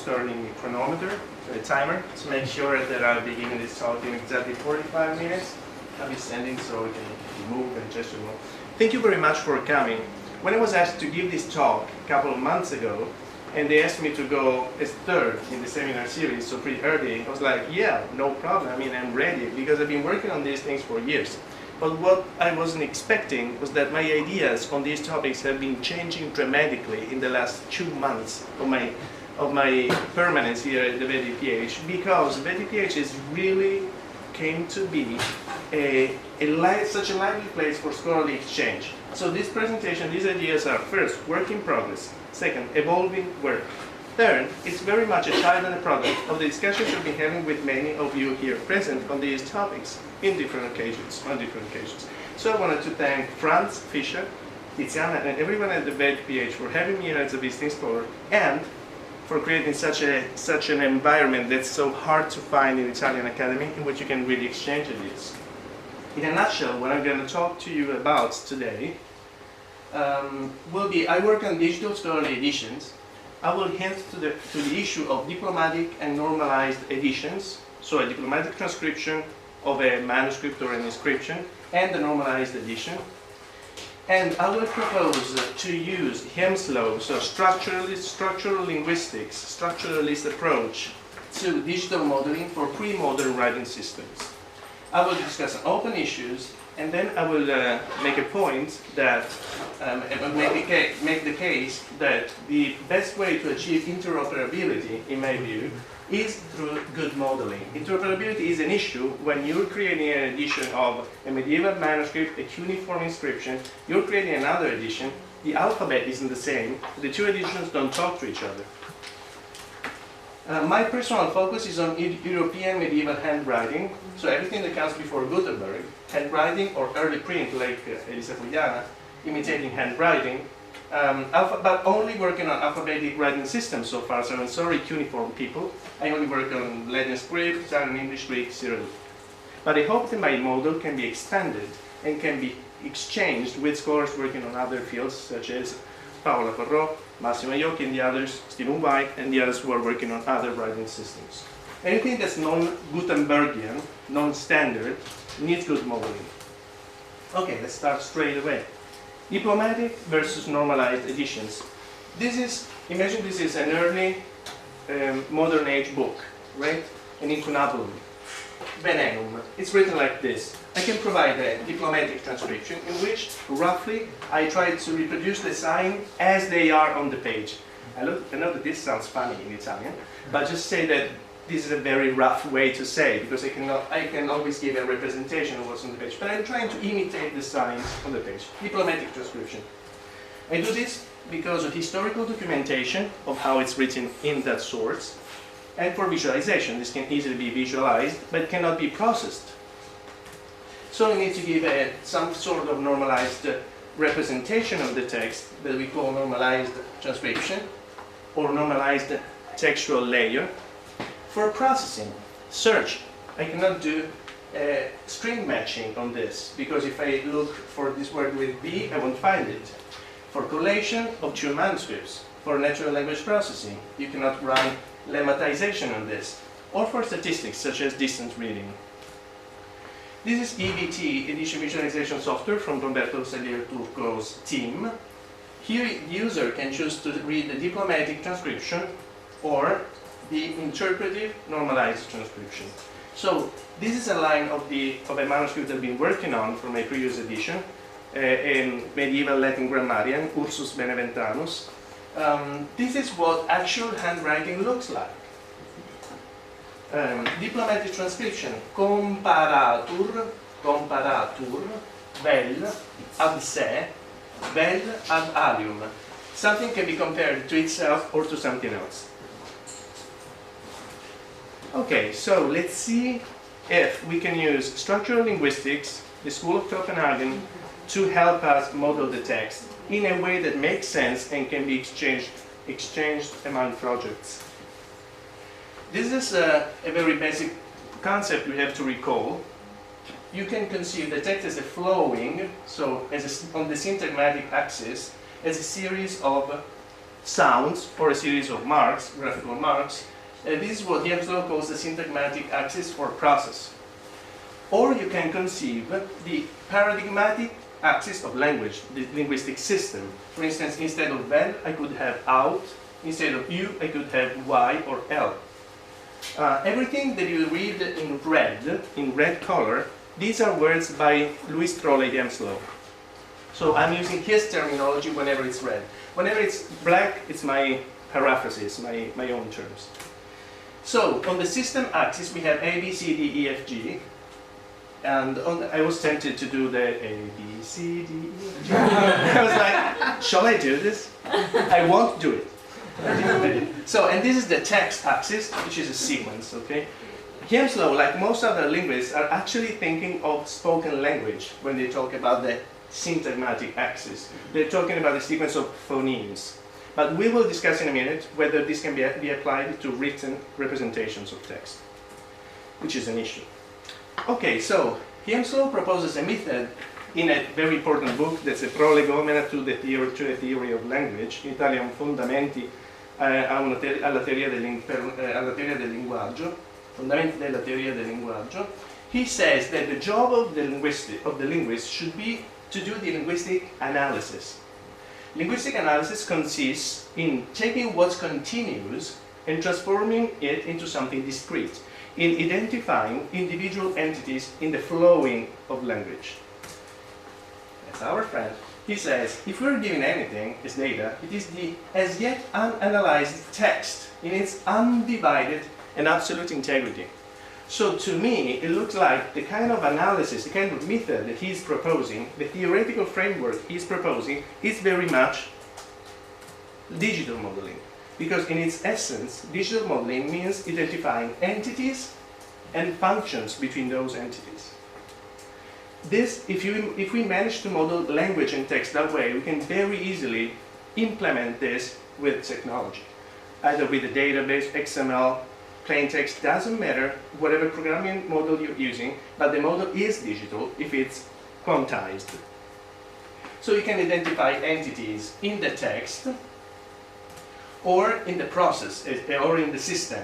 starting the chronometer, the timer, to make sure that I'll be giving this talk in exactly 45 minutes. I'll be standing so we can move and gesture more. Thank you very much for coming. When I was asked to give this talk a couple of months ago, and they asked me to go as third in the seminar series, so pretty early, I was like, yeah, no problem. I mean, I'm ready, because I've been working on these things for years. But what I wasn't expecting was that my ideas on these topics have been changing dramatically in the last 2 months of my permanence here at the VeDPH, because VeDPH is really came to be such a lively place for scholarly exchange. So this presentation, these ideas are first, work in progress, second, evolving work. Third, it's very much a child and a product of the discussions we've been having with many of you here present on these topics on different occasions. So I wanted to thank Franz, Fischer, Tiziana, and everyone at the VeDPH for having me here as a visiting scholar, and for creating such an environment that's so hard to find in Italian academy, in which you can really exchange ideas. In a nutshell, what I'm going to talk to you about today will be, I work on digital scholarly editions. I will hint to the issue of diplomatic and normalized editions, so a diplomatic transcription of a manuscript or an inscription, and the normalized edition. And I will propose to use Hemslow's so structural linguistics, structuralist approach to digital modeling for pre-modern writing systems. I will discuss open issues, and then I will make a point that, make the case that the best way to achieve interoperability, in my view, is through good modeling. Interoperability is an issue when you're creating an edition of a medieval manuscript, a cuneiform inscription, you're creating another edition, the alphabet isn't the same, the two editions don't talk to each other. My personal focus is on European medieval handwriting, so everything that comes before Gutenberg, handwriting or early print like Elisa Fugliana, imitating handwriting, but only working on alphabetic writing systems so far, so I'm sorry cuneiform people, I only work on Latin script, Italian, English, Greek, Cyrillic. But I hope that my model can be expanded and can be exchanged with scholars working on other fields such as Paola Porro, Massimo Iocchi and the others, Stephen White and the others who are working on other writing systems. Anything that's non-Gutenbergian, non-standard, needs good modeling. Okay, let's start straight away. Diplomatic versus normalized editions. Imagine this is an early modern age book, right? An incunabulum. Venenum. It's written like this. I can provide a diplomatic transcription in which, roughly, I try to reproduce the sign as they are on the page. I know that this sounds funny in Italian, but just say that this is a very rough way to say, because I can always give a representation of what's on the page, but I'm trying to imitate the signs on the page. Diplomatic transcription. I do this because of historical documentation of how it's written in that source, and for visualization. This can easily be visualized, but cannot be processed. So we need to give some sort of normalized representation of the text that we call normalized transcription, or normalized textual layer. For processing, search, I cannot do string matching on this, because if I look for this word with B, I won't find it. For collation of two manuscripts, for natural language processing, you cannot run lemmatization on this, or for statistics such as distance reading. This is EVT, Edition Visualization Software, from Roberto Salier Turco's team. Here the user can choose to read the diplomatic transcription or the interpretive normalized transcription. So this is a line of a manuscript I've been working on from a previous edition, in medieval Latin grammarian, Ursus Beneventanus. This is what actual handwriting looks like. Diplomatic transcription, comparatur, vel ad se, vel ad alium. Something can be compared to itself or to something else. Okay, so let's see if we can use structural linguistics, the School of Copenhagen, to help us model the text in a way that makes sense and can be exchanged among projects. This is a very basic concept we have to recall. You can conceive the text as a flowing, so on the syntagmatic axis, as a series of sounds or a series of marks, graphical marks. This is what Hemslow calls the syntagmatic axis or process. Or you can conceive the paradigmatic axis of language, the linguistic system. For instance, instead of vel, I could have out. Instead of u, I could have y or l. Everything that you read in red color, these are words by Louis Trolle Hemslow. So I'm using his terminology whenever it's red. Whenever it's black, it's my paraphrases, my own terms. So on the system axis, we have A, B, C, D, E, F, G. And I was tempted to do the A, B, C, D, E, F, G. I was like, shall I do this? I won't do it. So, and this is the text axis, which is a sequence, okay? Hemslow, like most other linguists, are actually thinking of spoken language when they talk about the syntagmatic axis. They're talking about the sequence of phonemes. But we will discuss in a minute whether this can be applied to written representations of text, which is an issue. Okay, so Hemslow proposes a method in a very important book that's a prolegomena to the theory of language, in Italian Fondamenti alla teoria del linguaggio, Fondamenti della teoria del linguaggio. He says that the job of the linguist should be to do the linguistic analysis. Linguistic analysis consists in taking what's continuous and transforming it into something discrete, in identifying individual entities in the flowing of language. That's our friend. He says, if we're given anything as data, it is the as yet unanalyzed text in its undivided and absolute integrity. So to me, it looks like the kind of analysis, the kind of method that he's proposing, the theoretical framework he's proposing, is very much digital modeling. Because in its essence, digital modeling means identifying entities and functions between those entities. This, if we manage to model language and text that way, we can very easily implement this with technology. Either with a database, XML, plain text, doesn't matter, whatever programming model you're using, but the model is digital if it's quantized. So you can identify entities in the text or in the process or in the system.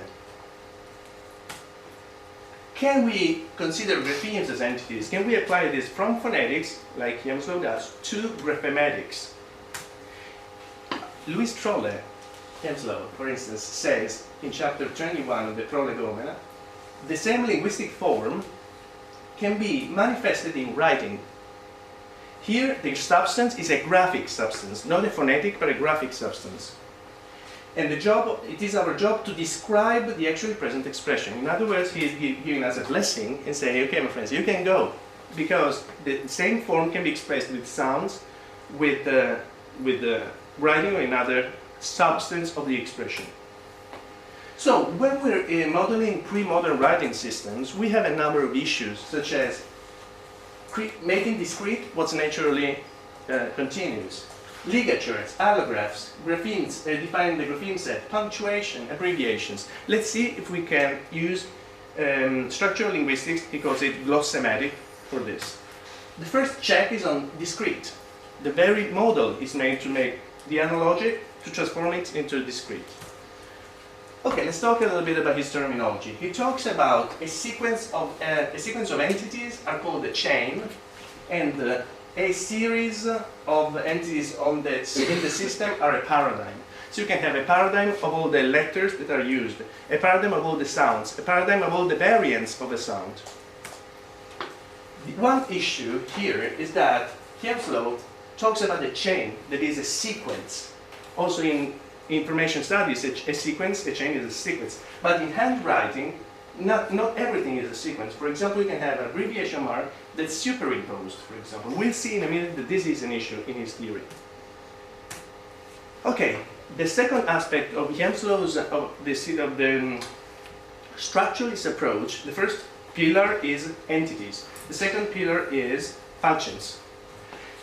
Can we consider graphemes as entities? Can we apply this from phonetics, like Hemslow does, to graphematics? Louis Trolle, Hemslow, for instance, says in chapter 21 of the Prolegomena, the same linguistic form can be manifested in writing. Here, the substance is a graphic substance, not a phonetic, but a graphic substance. And it is our job to describe the actually present expression. In other words, he is giving us a blessing and saying, okay, my friends, you can go. Because the same form can be expressed with sounds, with writing or another substance of the expression. So when we're modeling pre-modern writing systems, we have a number of issues, such as making discrete what's naturally continuous. Ligatures, allographs, graphemes, defining the grapheme set, punctuation, abbreviations. Let's see if we can use structural linguistics, he calls it glossematic, for this. The first check is on discrete. The very model is made to make the analogic to transform it into discrete. Okay, let's talk a little bit about his terminology. He talks about a sequence of entities are called a chain, and a series of entities in the system are a paradigm. So you can have a paradigm of all the letters that are used, a paradigm of all the sounds, a paradigm of all the variants of a sound. The one issue here is that Hemslow talks about a chain that is a sequence. Also in information studies, a sequence, a chain is a sequence. But in handwriting, not everything is a sequence. For example, you can have an abbreviation mark that's superimposed, for example. We'll see in a minute that this is an issue in his theory. Okay, the second aspect of Hemslow's the structuralist approach, the first pillar is entities. The second pillar is functions.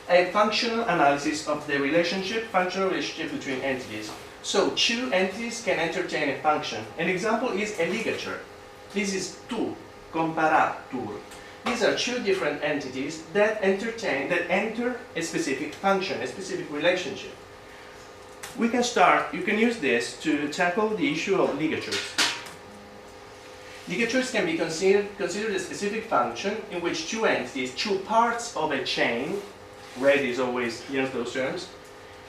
A functional analysis of the functional relationship between entities. So two entities can entertain a function. An example is a ligature. This is tu, comparatur. These are two different entities that enter a specific function, a specific relationship. we can start, you can use this to tackle the issue of ligatures. Ligatures can be considered a specific function in which two entities, two parts of a chain, Redis always use those terms,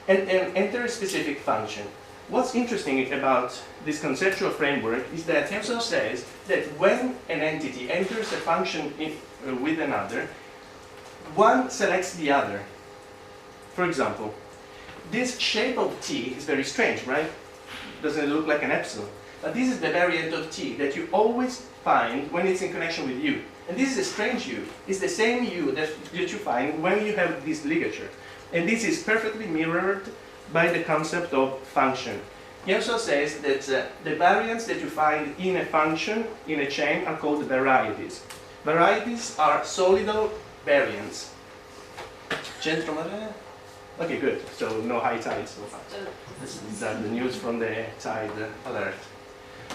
and enter a specific function. What's interesting about this conceptual framework is that Hemsel says that when an entity enters a function with another, one selects the other. For example, this shape of t is very strange, right? Doesn't it look like an epsilon? But this is the variant of t that you always find when it's in connection with u. And this is a strange u. It's the same u that you find when you have this ligature. And this is perfectly mirrored by the concept of function. He also says that the variants that you find in a function, in a chain, are called varieties. Varieties are solidal variants. Okay, good. So no high tide so far. These are the news from the tide alert.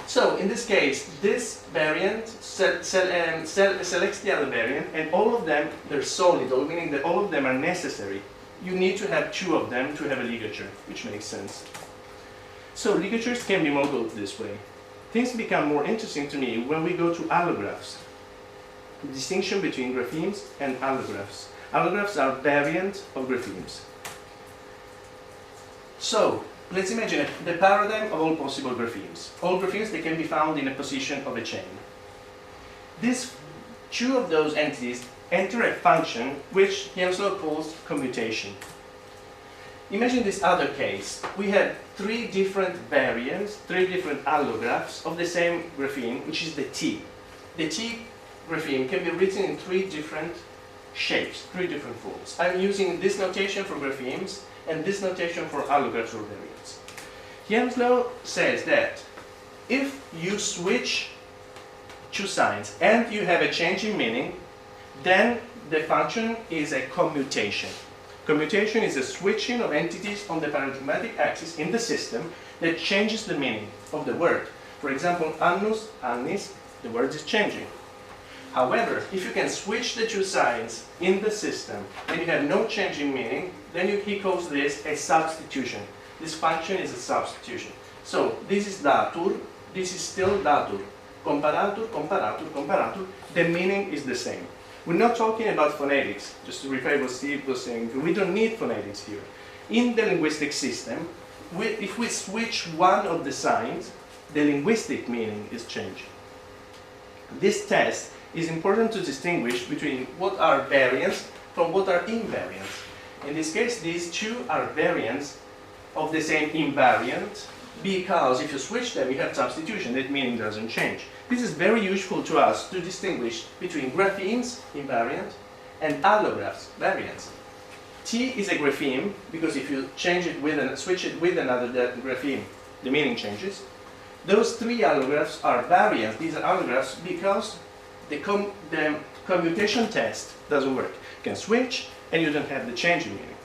So in this case, this variant selects the other variant, and all of them, they're solidal, meaning that all of them are necessary. You need to have two of them to have a ligature, which makes sense. So ligatures can be modeled this way. Things become more interesting to me when we go to allographs. The distinction between graphemes and allographs. Allographs are variants of graphemes. So, let's imagine the paradigm of all possible graphemes. All graphemes, they can be found in a position of a chain. These two of those entities enter a function which he also calls commutation. Imagine this other case. We have three different variants, three different allographs of the same grapheme, which is the T. The T grapheme can be written in three different shapes, three different forms. I'm using this notation for graphemes and this notation for allographs or variants. Hemslow says that if you switch two signs and you have a change in meaning, then the function is a commutation. Commutation is a switching of entities on the paradigmatic axis in the system that changes the meaning of the word. For example, annus, annis, the word is changing. However, if you can switch the two signs in the system and you have no change in meaning, then he calls this a substitution. This function is a substitution. So this is datur, this is still datur. Comparatur, comparatur, comparatur, the meaning is the same. We're not talking about phonetics, just to repeat what Steve was saying. We don't need phonetics here. In the linguistic system, if we switch one of the signs, the linguistic meaning is changing. This test is important to distinguish between what are variants from what are invariants. In this case, these two are variants of the same invariant, because if you switch them, you have substitution, that meaning doesn't change. This is very useful to us to distinguish between graphemes, invariant, and allographs, variants. T is a grapheme, because if you change it with switch it with another grapheme, the meaning changes. Those three allographs are variants. These are allographs because the commutation test doesn't work. You can switch, and you don't have the change in meaning.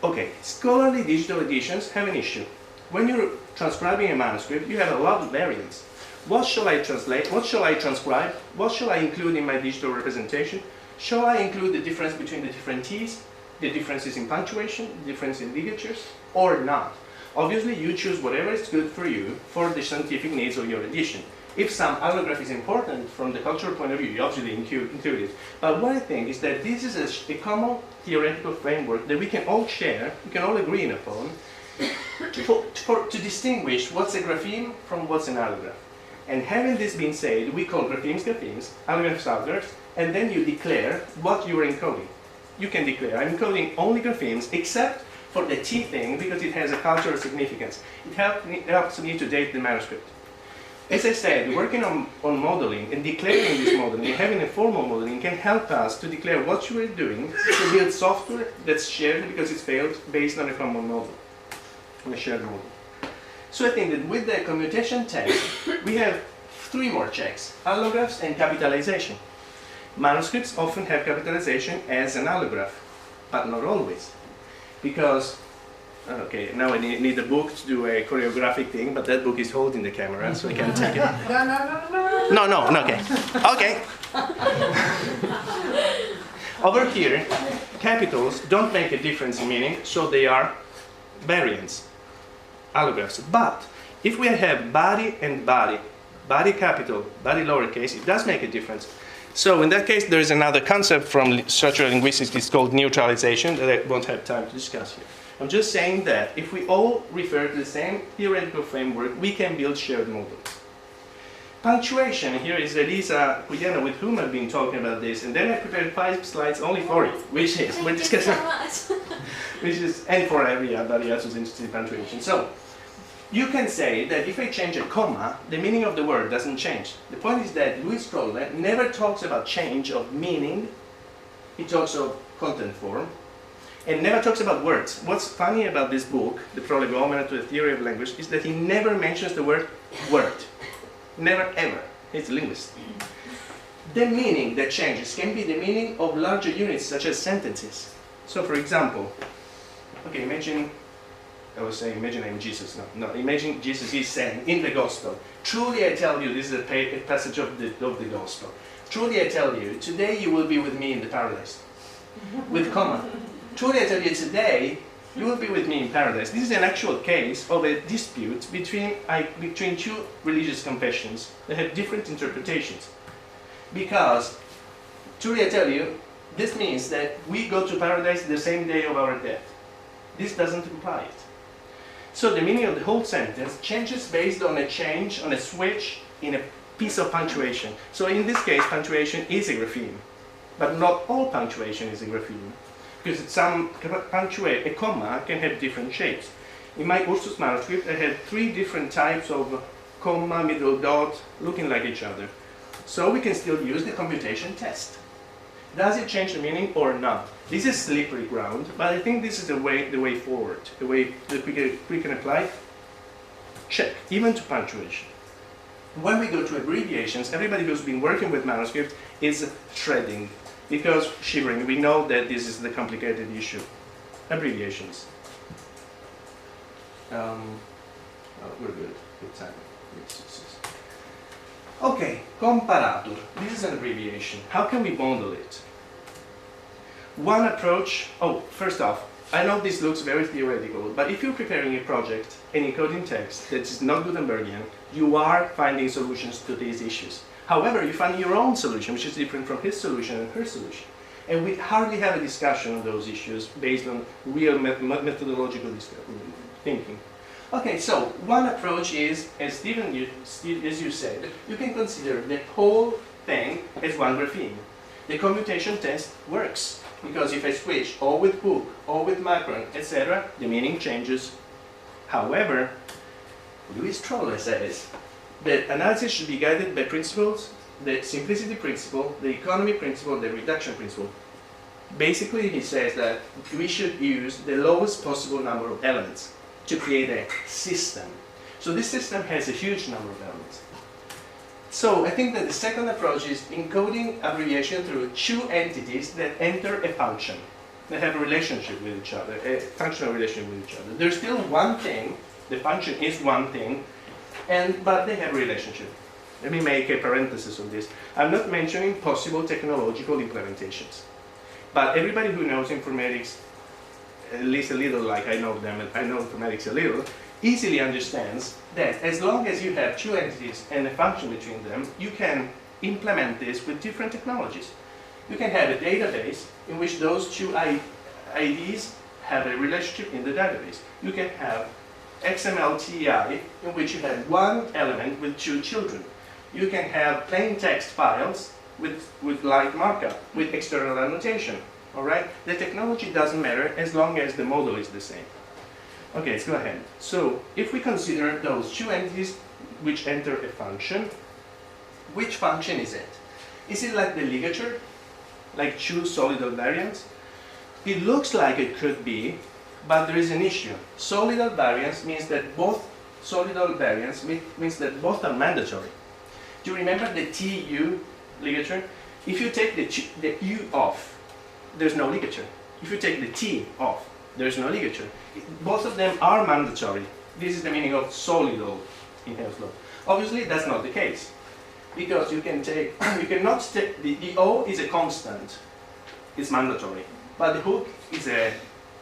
Okay, scholarly digital editions have an issue. When you're transcribing a manuscript, you have a lot of variants. What shall I translate? What shall I transcribe? What shall I include in my digital representation? Shall I include the difference between the different T's, the differences in punctuation, the difference in ligatures, or not? Obviously, you choose whatever is good for you for the scientific needs of your edition. If some allograph is important from the cultural point of view, you obviously include it. But what I think is that this is a common theoretical framework that we can all share, we can all agree upon, to distinguish what's a grapheme from what's an allograph. And having this been said, we call graphemes graphemes, allographs allographs, and then you declare what you are encoding. You can declare, I'm encoding only graphemes, except for the T thing, because it has a cultural significance. It helps me to date the manuscript. As I said, working on modeling and declaring this modeling, and having a formal modeling can help us to declare what you are doing to build software that's shared because it's based on a common model, on a shared model. So I think that with the commutation test, we have three more checks: allographs and capitalization. Manuscripts often have capitalization as an allograph, but not always. Because, okay, now I need a book to do a choreographic thing, but that book is holding the camera, so I can't take it. No, okay. Okay. Over here, capitals don't make a difference in meaning, so they are variants. allographs. But if we have body and body, body capital, body lowercase, it does make a difference. So in that case, there is another concept from structural linguistics. It's called neutralization that I won't have time to discuss here. I'm just saying that if we all refer to the same theoretical framework, we can build shared models. Punctuation, here is Elisa Cuyana, with whom I've been talking about this, and then I prepared 5 slides only for you, which is, we're discussing, which is, and for everybody else who's interested in punctuation. So, you can say that if I change a comma, the meaning of the word doesn't change. The point is that Louis Kroll never talks about change of meaning, he talks of content form, and never talks about words. What's funny about this book, The Prolegomena to the Theory of Language, is that he never mentions the word word. Never ever. He's a linguist. The meaning that changes can be the meaning of larger units such as sentences. So for example, okay, imagine, I was saying imagine I'm Jesus. No, imagine Jesus is saying in the Gospel, truly I tell you, this is a passage of the Gospel. Truly I tell you, today you will be with me in the paradise. With comma. Truly I tell you, today you will be with me in paradise. This is an actual case of a dispute between two religious confessions that have different interpretations. Because, truly I tell you, this means that we go to paradise the same day of our death. This doesn't imply it. So the meaning of the whole sentence changes based on a change, on a switch in a piece of punctuation. So in this case, punctuation is a grapheme. But not all punctuation is a grapheme. Because a comma can have different shapes. In my Ursus manuscript, I had 3 different types of comma, middle dot, looking like each other. So we can still use the computation test. Does it change the meaning or not? This is slippery ground, but I think this is the way forward, the way that we can apply check, even to punctuation. When we go to abbreviations, everybody who's been working with manuscript is shredding. Because shivering, we know that this is the complicated issue. Abbreviations. We're good. Good time. Okay, comparator. This is an abbreviation. How can we bundle it? One approach. Oh, first off, I know this looks very theoretical, but if you're preparing a project and encoding text that is not Gutenbergian, you are finding solutions to these issues. However, you find your own solution, which is different from his solution and her solution. And we hardly have a discussion on those issues based on real methodological thinking. Okay, so one approach is, as you said, you can consider the whole thing as one grapheme. The commutation test works, because if I switch or with hook, or with macron, etc., the meaning changes. However, Louis Kroll says, that analysis should be guided by principles, the simplicity principle, the economy principle, the reduction principle. Basically, he says that we should use the lowest possible number of elements to create a system. So this system has a huge number of elements. So I think that the second approach is encoding abbreviation through 2 entities that enter a function, that have a relationship with each other, a functional relationship with each other. There's still one thing, the function is one thing, but they have a relationship. Let me make a parenthesis on this. I'm not mentioning possible technological implementations. But everybody who knows informatics, at least a little like I know them, and I know informatics a little, easily understands that as long as you have 2 entities and a function between them, you can implement this with different technologies. You can have a database in which those 2 IDs have a relationship in the database. You can have XML-TI, in which you have 1 element with 2 children. You can have plain text files with light markup, with external annotation. All right? The technology doesn't matter as long as the model is the same. Okay, let's go ahead. So, if we consider those 2 entities which enter a function, which function is it? Is it like the ligature? Like 2 solidal variants? It looks like it could be, but there is an issue. Solidal variance means that both are mandatory. Do you remember the TU ligature? If you take the U off, there's no ligature. If you take the T off, there's no ligature. Both of them are mandatory. This is the meaning of solidal in Hale's law. Obviously, that's not the case, because you cannot take the O is a constant, it's mandatory, but the hook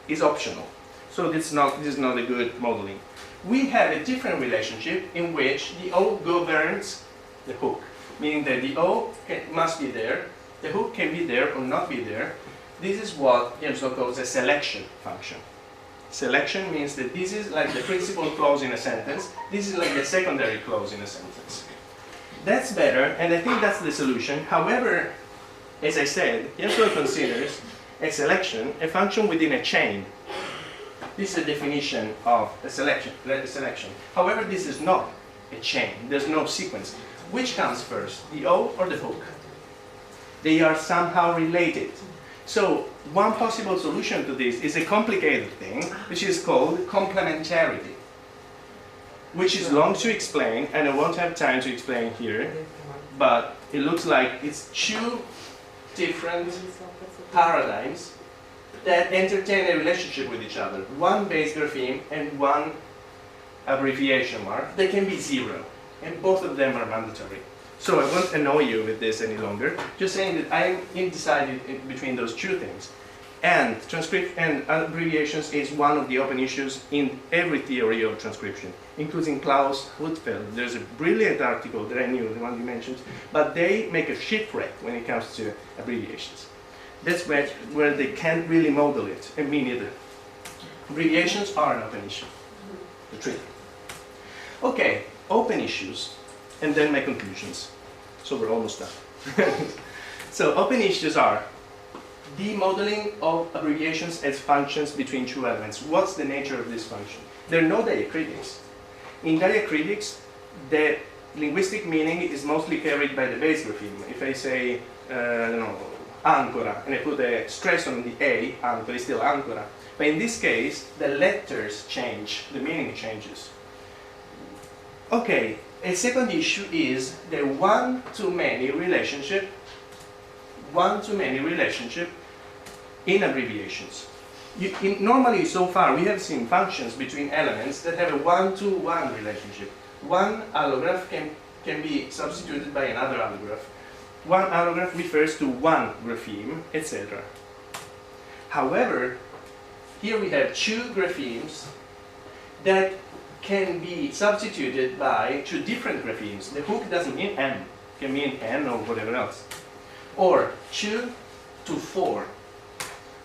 is optional. So this is not a good modeling. We have a different relationship in which the O governs the hook, meaning that the O must be there, the hook can be there or not be there. This is what James Lowe calls a selection function. Selection means that this is like the principal clause in a sentence, this is like the secondary clause in a sentence. That's better, and I think that's the solution. However, as I said, James Lowe considers a selection a function within a chain. This is a definition of a selection. However, this is not a chain. There's no sequence. Which comes first, the O or the hook? They are somehow related. So one possible solution to this is a complicated thing, which is called complementarity, which is long to explain, and I won't have time to explain here, but it looks like it's two different paradigms that entertain a relationship with each other. One base grapheme and one abbreviation mark. They can be zero, and both of them are mandatory. So I won't annoy you with this any longer, just saying that I'm undecided between those two things. And transcript and abbreviations is one of the open issues in every theory of transcription, including Klaus Huthfeld. There's a brilliant article that I knew, the one you mentioned, but they make a shipwreck when it comes to abbreviations. That's where they can't really model it, and me neither. Abbreviations are an open issue, the trick. Okay, open issues, and then my conclusions. So we're almost done. So open issues are the modeling of abbreviations as functions between two elements. What's the nature of this function? There are no diacritics. In diacritics, the linguistic meaning is mostly carried by the base grapheme. If I say, I don't know, ancora, and I put a stress on the A, ancora is still ancora. But in this case, the letters change, the meaning changes. Okay, a second issue is the one-to-many relationship in abbreviations. Normally, so far, we have seen functions between elements that have a one-to-one relationship. One allograph can be substituted by another allograph. One allograph refers to one grapheme, etc. However, here we have two graphemes that can be substituted by two different graphemes. The hook doesn't mean M, it can mean N or whatever else. Or 2 to 4,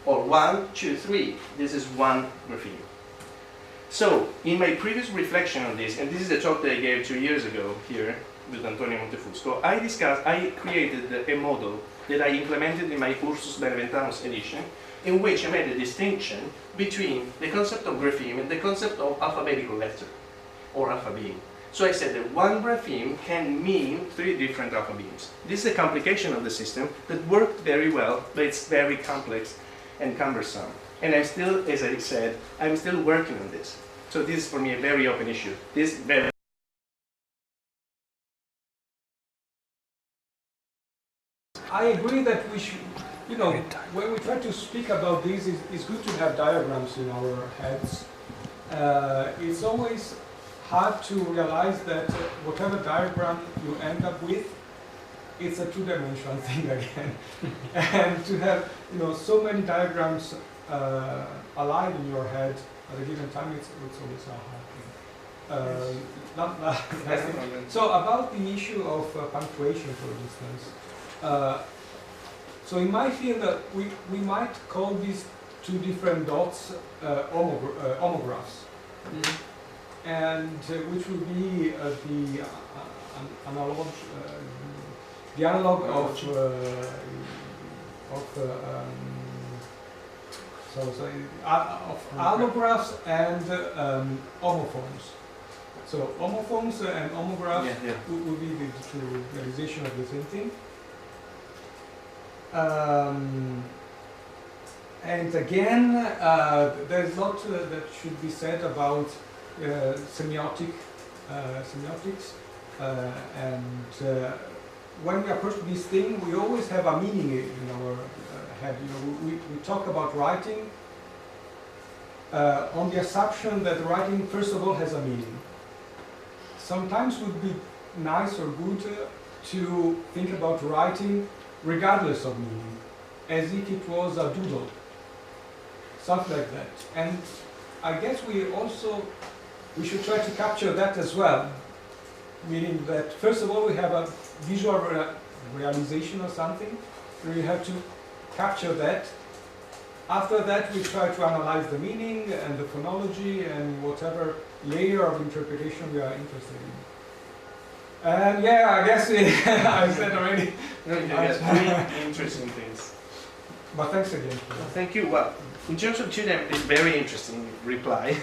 or 1 to 3. This is one grapheme. So, in my previous reflection on this, and this is the talk that I gave 2 years ago here with Antonio Montefusco, I created a model that I implemented in my Ursus Beneventanos edition, in which I made a distinction between the concept of grapheme and the concept of alphabetical letter, or alphabeme. So I said that one grapheme can mean 3 different alphabemes. This is a complication of the system that worked very well, but it's very complex and cumbersome. And I'm still, as I said, I'm still working on this. So this is for me a very open issue. I agree that we should, when we try to speak about this, it's good to have diagrams in our heads. It's always hard to realize that whatever diagram you end up with, it's a two-dimensional thing again. And to have, so many diagrams aligned in your head at a given time, it's always a hard thing. So about the issue of punctuation, for instance, so in my field, we might call these two different dots homographs, and which will be the analog of allographs and homophones. So homophones and homographs will be the true realization of the same thing. And again, there's a lot that should be said about semiotics. And when we approach this thing, we always have a meaning in our head. We talk about writing on the assumption that writing, first of all, has a meaning. Sometimes it would be nice or good to think about writing regardless of meaning, as if it was a doodle, something like that. And I guess we should try to capture that as well. Meaning that first of all we have a visual realization of something, we have to capture that. After that we try to analyze the meaning and the phonology and whatever layer of interpretation we are interested in. And yeah, I guess I said already. No, you guys three interesting things. But thanks again. Well, thank you. Well, in terms of Tudem, it's very interesting reply.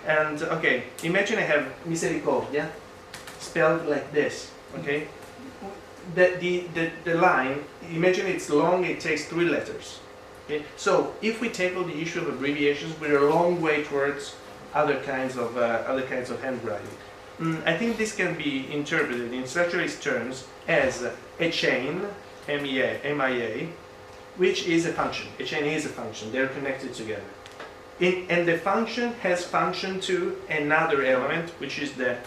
And okay, imagine I have misericordia spelled like this. Okay, the line. Imagine it's long. It takes 3 letters. Okay, so if we tackle the issue of abbreviations, we're a long way towards other kinds of handwriting. I think this can be interpreted in structuralist terms as a chain, MIA, which is a function. A chain is a function. They're connected together. And the function has function to another element, which is the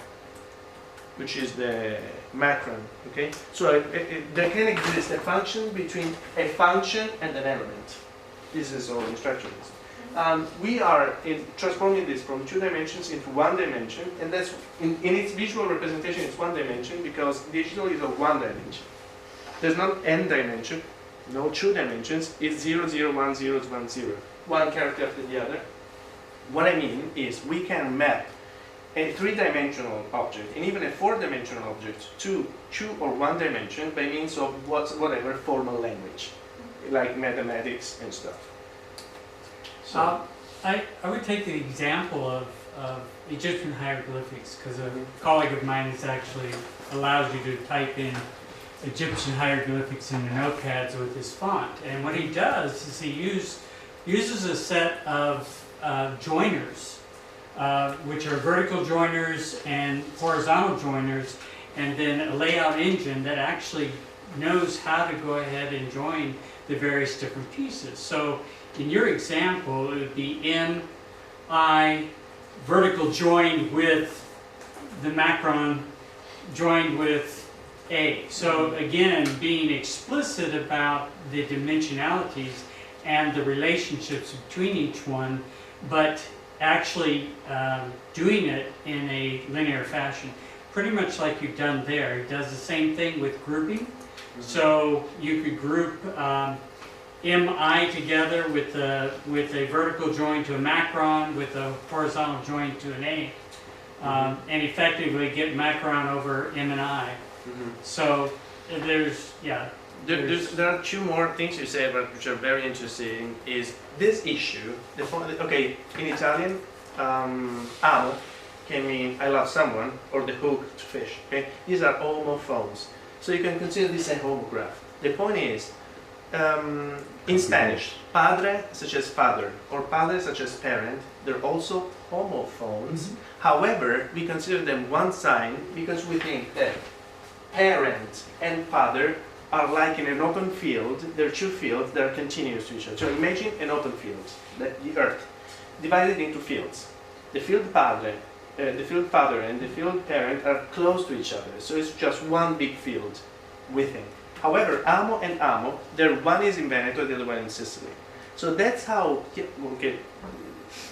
macron. Okay, so there can exist a function between a function and an element. This is all in structuralism. We are transforming this from 2 dimensions into 1 dimension, and that's in its visual representation. It's 1 dimension because digital is of 1 dimension. There's not n dimension, no 2 dimensions. It's 0, 0, 1, 0, 1, 0. One character after the other. What I mean is we can map a 3-dimensional object and even a 4-dimensional object to 2 or 1 dimension by means of whatever formal language, like mathematics and stuff. So, I would take the example of Egyptian hieroglyphics, because a colleague of mine is actually allows you to type in Egyptian hieroglyphics in the notepads with his font. And what he does is he uses a set of joiners, which are vertical joiners and horizontal joiners, and then a layout engine that actually knows how to go ahead and join the various different pieces. So in your example, it would be M-I vertical joined with the macron joined with A. So again, being explicit about the dimensionalities and the relationships between each one, but actually doing it in a linear fashion. Pretty much like you've done there. He does the same thing with grouping. So you could group MI together with a vertical join to a macron, with a horizontal join to an A, and effectively get macron over M and I. So there are 2 more things you say about which are very interesting. Is this issue? Okay, in Italian, amo can mean I love someone, or the hooked fish. Okay, these are homophones. So you can consider this a homograph. The point is, in Spanish, padre such as father or padre such as parent, they're also homophones. However, we consider them one sign because we think that parent and father are like in an open field. They're 2 fields that are continuous to each other. So imagine an open field, the earth, divided into fields. The field father and the field parent are close to each other. So it's just one big field, we think. However, amo and amo, one is in Veneto, the other one in Sicily. So that's how, okay,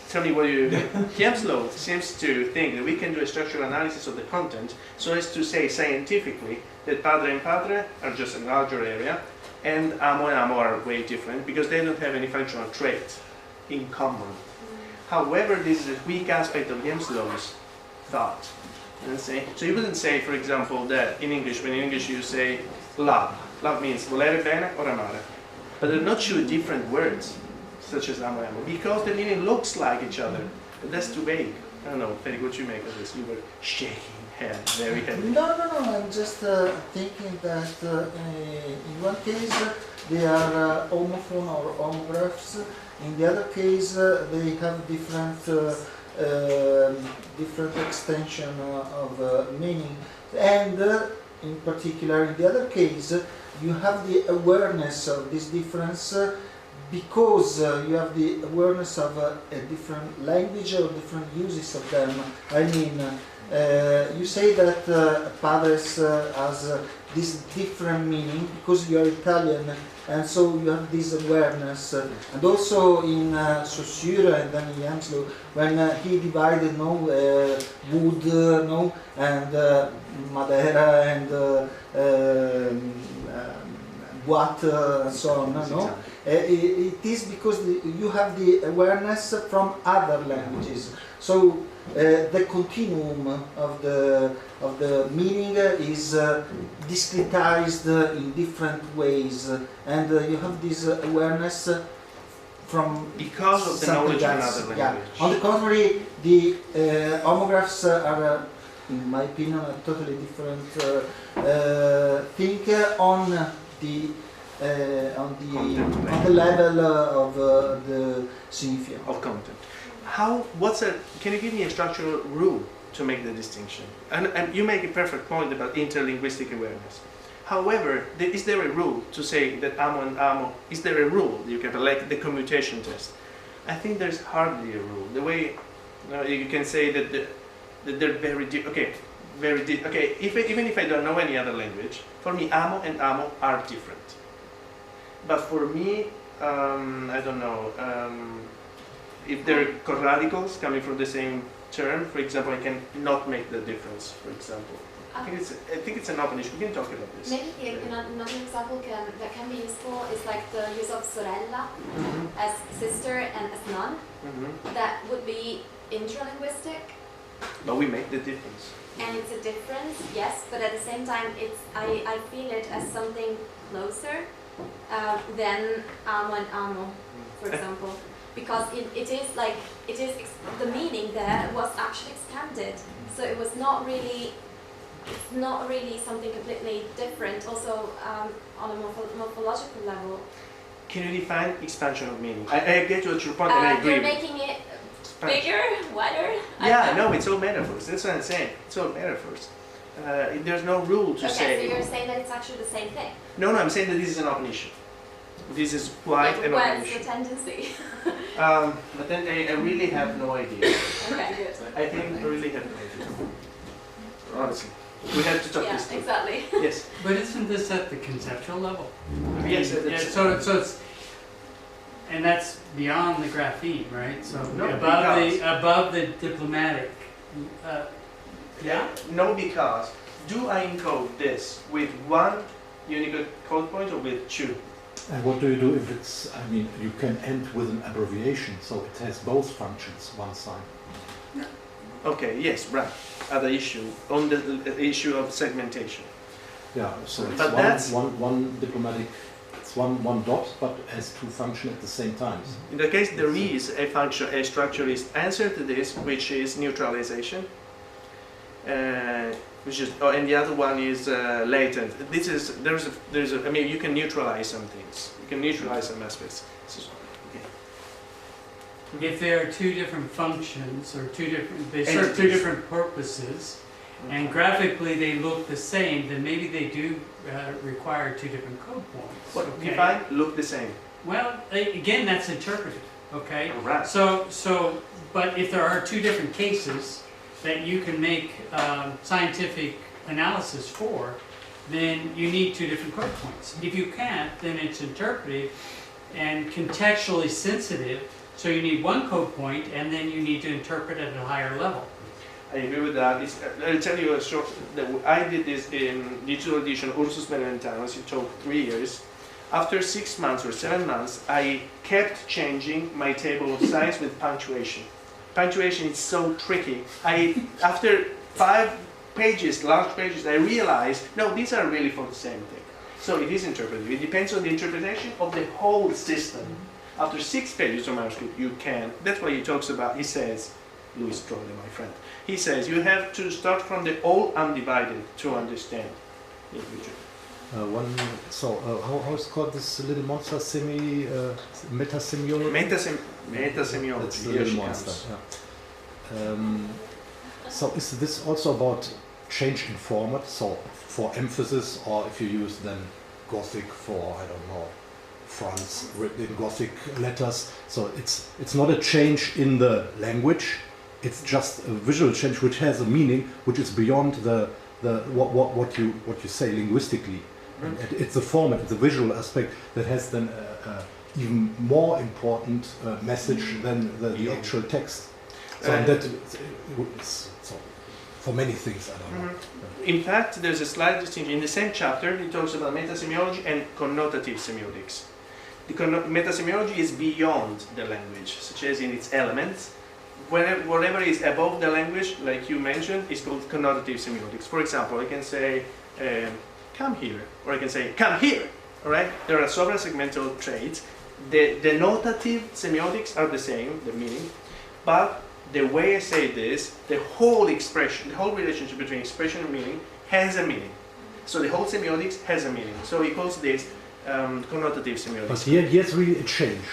tell me what you, Kiemslow seems to think that we can do a structural analysis of the content so as to say scientifically that padre and padre are just a larger area and amo are way different because they don't have any functional trait in common. However, this is a weak aspect of Kiemslow's thought. So you wouldn't say, for example, that in English, when in English you say love. Love means volere bene or amare. But they're not 2 different words, such as amo, because the meaning looks like each other. But that's too vague. I don't know, Federico, what you make of this? You were shaking head very heavily. No, I'm just thinking that in one case they are homophone or homographs. In the other case, they have different extension of meaning, and in particular, in the other case, you have the awareness of this difference because you have the awareness of a different language or different uses of them. I mean, you say that padres has this different meaning because you are Italian and so you have this awareness. And also in Saussure and then in Henslow, when he divided wood, and Madeira and boîte and so on, it is because you have the awareness from other languages. So the continuum of the meaning is discretized in different ways, and you have this awareness from because of the knowledge of another language. Yeah. On the contrary, the homographs are, in my opinion, a totally different thing on the level of the significance of content. Can you give me a structural rule to make the distinction? And you make a perfect point about interlinguistic awareness. However, is there a rule to say that amo and amo, is there a rule you can, like the commutation test? I think there's hardly a rule. The way you can say that they're very even if I don't know any other language, for me amo and amo are different. But for me, I don't know, if they're co-radicals coming from the same term, for example, I can not make the difference, for example. I think it's an open issue. We can talk about this. Maybe another example that can be useful is like the use of sorella as sister and as nun. That would be intralinguistic. But we make the difference. And it's a difference, yes, but at the same time, I feel it as something closer than amo and amo, for example. Because it is the meaning there was actually expanded, so it was not really something completely different. Also on a morphological level. Can you define expansion of meaning? I get your point, and I agree. You're making it bigger, wider. Yeah, no, it's all metaphors. That's what I'm saying. It's all metaphors. There's no rule to say. Okay, so you're saying that it's actually the same thing. No, I'm saying that this is an open issue. This is quite an open issue. What's the tendency? But then I really have no idea. Okay, good. I think I really have no idea. Honestly. We have to talk this through. Exactly. Yes. But isn't this at the conceptual level? Yes. So it's, and that's beyond the grapheme, right? So No, above the diplomatic. No, because do I encode this with one Unicode code point or with two? And what do you do if it's, I mean, you can end with an abbreviation, so it has both functions, one side. Okay, yes, right. Other issue, on the issue of segmentation. Yeah, so it's But one diplomatic, it's one dot, but has two functions at the same time. In that case, there is a function, a structuralist answer to this, which is neutralization. And the other one is latent. I mean, you can neutralize some things. You can neutralize some aspects. If there are two different functions or they serve two different purposes, and graphically they look the same, then maybe they do require two different code points. What Okay? define look the same? Well, again, that's interpretive. Okay. Right. So, but if there are two different cases that you can make scientific analysis for, then you need two different code points. If you can't, then it's interpretive and contextually sensitive. So you need one code point, and then you need to interpret at a higher level. I agree with that. I'll tell you a short. I did this in digital edition Ursus Beneventanos. It took 3 years. After 6 months or 7 months, I kept changing my table of size with punctuation. Punctuation is so tricky. After 5 pages, large pages, I realized no, these are really for the same thing. So it is interpretive. It depends on the interpretation of the whole system. After 6 pages of manuscript, you can. That's what he talks about. He says, Louis Trolle, my friend. He says you have to start from the all undivided to understand literature. How is it called, this little monster metasemiotic? Metasemiotic. That's the little monster. Yeah. So is this also about change in format? So for emphasis, or if you use then Gothic for, I don't know, France written in Gothic letters. So it's not a change in the language. It's just a visual change which has a meaning which is beyond what you say linguistically. And it's the format, it's the visual aspect that has then even more important message than the actual text. So and that is so for many things, I don't know. In fact, there's a slight distinction. In the same chapter, he talks about metasemiology and connotative semiotics. The metasemiology is beyond the language, such as in its elements. Whatever is above the language, like you mentioned, is called connotative semiotics. For example, I can say, come here, or I can say, come here, all right? There are several segmental traits. The notative semiotics are the same, the meaning, but the way I say this, the whole expression, the whole relationship between expression and meaning has a meaning. So the whole semiotics has a meaning. So he calls this connotative semiotics. But here's really a change.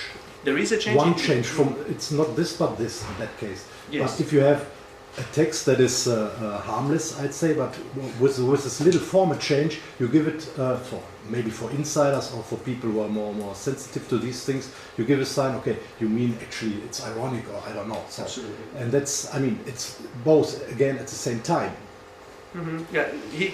There is a change. One change from, it's not this but this in that case. Yes. But if you have a text that is harmless, I'd say, but with this little format change, you give it maybe for insiders or for people who are more sensitive to these things, you give a sign, okay, you mean actually it's ironic or I don't know. So, absolutely. and that's, I mean, it's both again at the same time. Yeah, he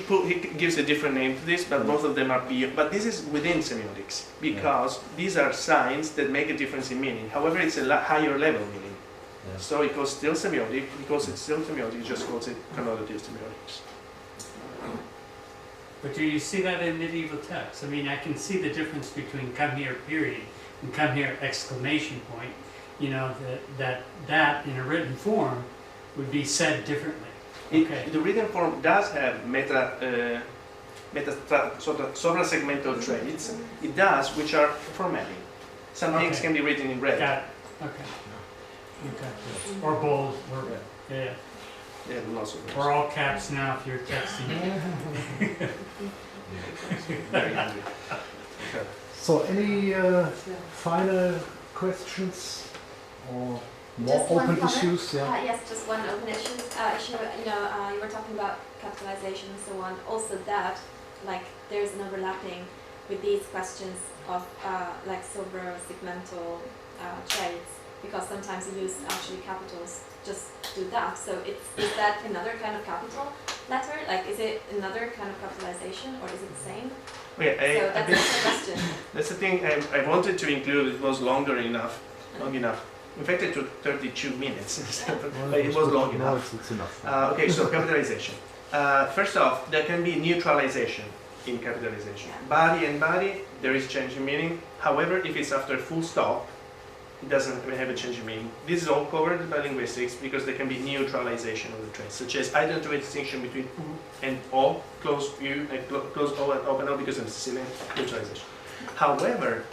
gives a different name to this, but both of them are beyond. But this is within semiotics because these are signs that make a difference in meaning. However, it's a higher level meaning. Yeah. So he calls still semiotic because it's still semiotic. He just calls it connotative semiotics. But do you see that in medieval texts? I mean, I can see the difference between come here period and come here exclamation point. You know, that in a written form would be said differently. Okay. The written form does have segmental traits. It does, which are formatting. Some things Okay. can be written in red. Got it. Okay. Okay. Or bold. Or, yeah. Yeah, lots of those. Or all caps now if you're texting. Very handy. Okay. So any final questions or more Just one open comment. issues? Yeah. Yes, just one open issue. You were talking about capitalization and so on. Also that, like, there's an overlapping with these questions of like segmental traits, because sometimes you use actually capitals just do that. So is that another kind of capital letter? Like, is it another kind of capitalization, or is it the same? Okay, So that's the question. that's the thing I wanted to include. It was long enough. In fact, it took 32 minutes, but it was long No, enough. it's enough. Okay, so capitalization. First off, there can be neutralization in capitalization. Body and body, there is change in meaning. However, if it's after full stop, it doesn't have a change in meaning. This is all covered by linguistics because there can be neutralization of the traits, such as I don't do a distinction between U and O, close U and close O and open O because of Sicilian neutralization. However,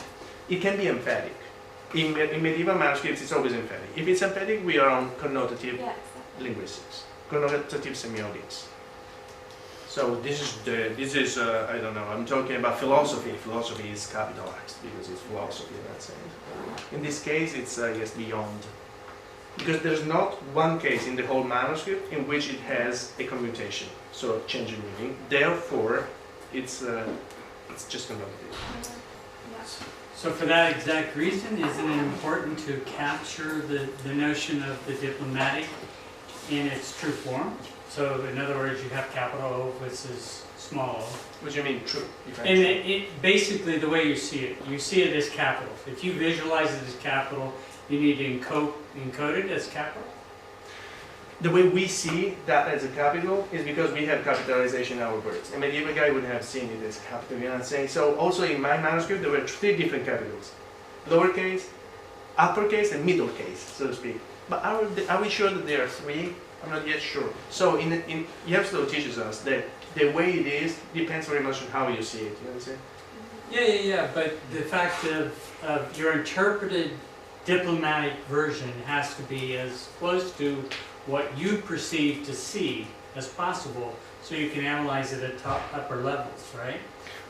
it can be emphatic. In medieval manuscripts, it's always emphatic. If it's emphatic, we are on connotative Yeah, exactly. linguistics, connotative semiotics. So this is I don't know. I'm talking about philosophy. Philosophy is capitalized because it's philosophy. That's it. In this case, it's I guess beyond, because there's not one case in the whole manuscript in which it has a commutation, so a change in meaning. Therefore, it's just connotative. Yeah. So for that exact reason, isn't it important to capture the notion of the diplomatic in its true form? So in other words, you have capital O versus small o. What do you mean true? And it basically the way you see it as capital. If you visualize it as capital, you need to encode it as capital. The way we see that as a capital is because we have capitalization in our words. A medieval guy would have seen it as capital, you know what I'm saying? So also in my manuscript, there were 3 different capitals. Lowercase, uppercase, and middle case, so to speak. But are we sure that there are 3? I'm not yet sure. So Yevslow teaches us that the way it is depends very much on how you see it, you know what I'm saying? Yeah. But the fact of your interpreted diplomatic version has to be as close to what you perceive to see as possible, so you can analyze it at upper levels, right?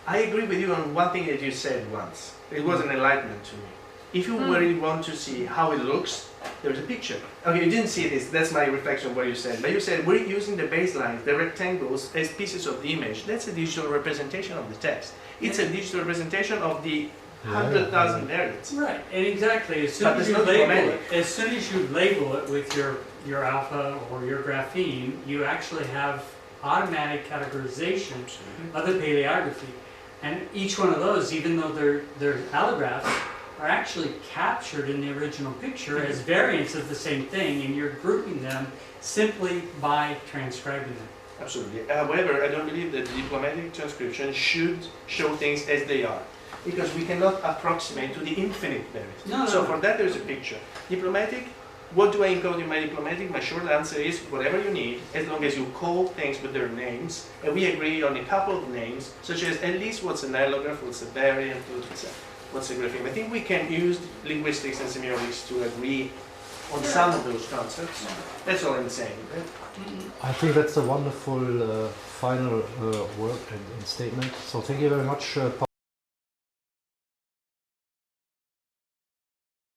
I agree with you on one thing that you said once. It was an enlightenment to me. If you really want to see how it looks, there's a picture. Okay, you didn't see this, that's my reflection of what you said. But you said we're using the baselines, the rectangles, as pieces of the image. That's a digital representation of the text. It's a digital representation of the 100,000 variants. Right, and exactly. As soon But as it's you not label it with your alpha or your grapheme, you actually have automatic categorization of the paleography. And each one of those, even though they're allographs, are actually captured in the original picture as variants of the same thing, and you're grouping them simply by transcribing them. Absolutely. However, I don't believe that diplomatic transcription should show things as they are, because we cannot approximate to the infinite variant. No, So no. for that, there's a picture. Diplomatic, what do I encode in my diplomatic? My short answer is whatever you need, as long as you call things with their names, and we agree on a couple of names, such as at least what's an allograph, what's a variant, what's a grapheme. I think we can use linguistics and semiotics to agree on some of those concepts. That's all I'm saying. Right? I think that's a wonderful final word and statement. So thank you very much, Paolo.